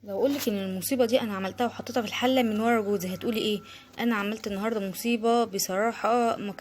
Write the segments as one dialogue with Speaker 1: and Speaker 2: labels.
Speaker 1: لو اقولك ان المصيبه دي انا عملتها وحطيتها في الحله من ورا جوزي هتقولي ايه؟ انا عملت النهارده مصيبه بصراحه، ما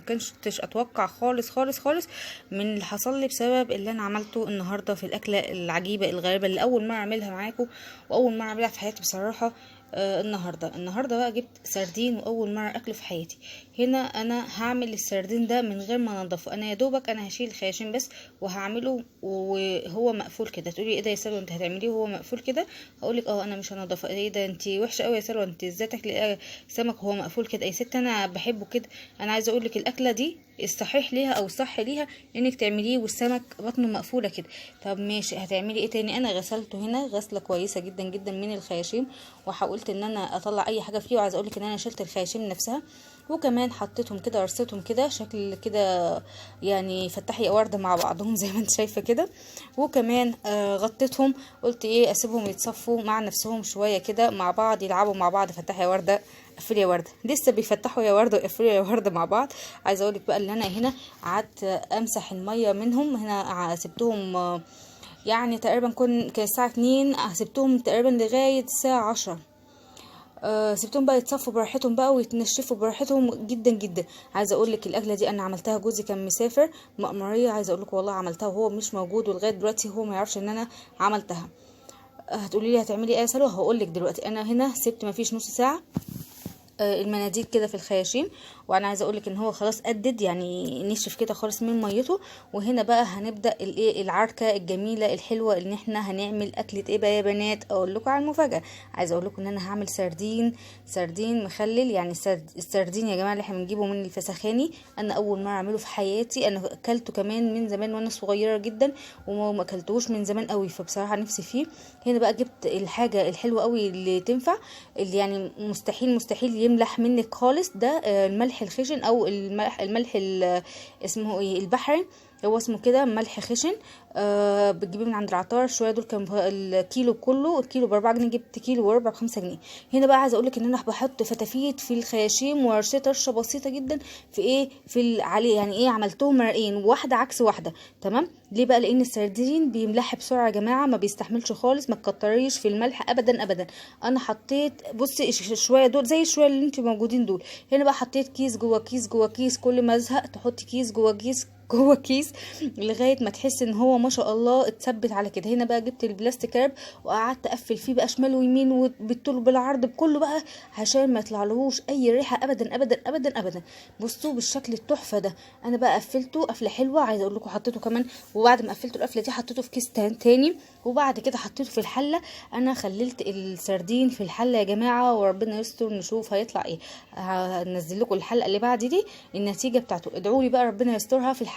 Speaker 1: كنتش اتوقع خالص خالص خالص من اللي حصل لي بسبب اللي انا عملته النهارده في الاكله العجيبه الغريبه اللي اول مره اعملها معاكم واول مره اعملها في حياتي بصراحه. النهارده بقى جبت سردين واول مره اكله في حياتي. هنا انا هعمل السردين ده من غير ما انضفه، انا يا دوبك انا هشيل الخياشيم بس وهعمله وهو مقفول كده. تقولي ايه ده يا سلوى انت هتعمليه وهو مقفول كده؟ هقولك انا مش هنضفه. ايه ده انت وحشه قوي يا سلوى، انت ازاي تاكلي سمك وهو مقفول كده؟ يا ست انا بحبه كده. انا عايزه اقولك الاكله دي الصحيح ليها او الصح ليها انك تعمليه والسمك بطنه مقفوله كده. طب ماشي، هتعملي ايه تاني؟ انا غسلته هنا غسله كويسه جدا جدا من الخياشيم، وحاولت ان انا اطلع اي حاجه فيه، وعايزه اقولك ان انا شلت الخياشيم نفسها، وكمان حطيتهم كده رصيتهم كده شكل كده يعني فتحي يا ورده مع بعضهم زي ما انت شايفه كده. وكمان غطيتهم، قلت ايه اسيبهم يتصفوا مع نفسهم شويه كده مع بعض، يلعبوا مع بعض. فتحي يا ورده قفلي يا ورده، لسه بيفتحوا يا ورده ويقفلوا يا ورده مع بعض. عايزه اقولك بقى ان انا هنا قعدت امسح الميه منهم. هنا سبتهم يعني تقريبا كان الساعه 2، سبتهم تقريبا لغايه الساعه 10. سبتهم بقى يتصفوا براحتهم بقى ويتنشفوا براحتهم جدا جدا. عايزه اقول لك الاكله دي انا عملتها، جوزي كان مسافر مأموريه، عايزه اقول لك والله عملتها وهو مش موجود، ولغايه دلوقتي هو ما يعرفش ان انا عملتها. هتقولي لي هتعملي ايه يا سلوى؟ هقول لك دلوقتي. انا هنا سبت ما فيش نص ساعه المناديل كده في الخياشيم، وانا عايزه اقولك ان هو خلاص قدد يعني نشف كده خالص من ميته. وهنا بقى هنبدا الايه العركه الجميله الحلوه ان احنا هنعمل اكله ايه بقى يا بنات؟ اقول لكم على المفاجاه. عايزه اقول لكم ان انا هعمل سردين مخلل. يعني السردين يا جماعه اللي احنا بنجيبه من الفسخاني، انا اول مره اعمله في حياتي. انا اكلته كمان من زمان وانا صغيره جدا وما اكلتهوش من زمان قوي، فبصراحه نفسي فيه. هنا بقى جبت الحاجه الحلوه قوي اللي تنفع، اللي يعني مستحيل يملح منك خالص. ده الملح الخشن او الملح اسمه ايه البحري، هو اسمه كده ملح خشن. بتجيبيه من عند العطار شويه. دول كان الكيلو كله، الكيلو ب4 جنيه، جبت كيلو وربع ب5 جنيه. هنا بقى عايزه اقولك ان انا بحط فتافيت في الخياشيم ورشيت رشه بسيطه جدا في ايه عليه. يعني ايه عملتهم مرقين واحده عكس واحده. تمام ليه بقى؟ لان السردين بيملح بسرعه يا جماعه، ما بيستحملش خالص، ما تكتريش في الملح ابدا ابدا. انا حطيت بصي شويه دول زي الشويه اللي انتوا موجودين دول. هنا بقى حطيت كيس جوه كيس جوه كيس، كل ما ازهق تحطي كيس جوه كيس جوه كيس لغايه ما تحس ان هو ما شاء الله اتثبت على كده. هنا بقى جبت البلاستيك راب وقعدت اقفل فيه بقى شمال ويمين وبالطول بالعرض بكله بقى عشان ما يطلعلهوش اي ريحه ابدا ابدا ابدا ابدا. بصوا بالشكل التحفه ده. انا بقى قفلته قفله حلوه. عايزه اقول لكم حطيته كمان، وبعد ما قفلته القفله دي حطيته في كيس تاني، وبعد كده حطيته في الحله. انا خللت السردين في الحله يا جماعه، وربنا يستر نشوف هيطلع ايه. هنزل لكم الحلقه اللي بعد دي النتيجه بتاعته. ادعوا لي بقى ربنا يسترها في الحله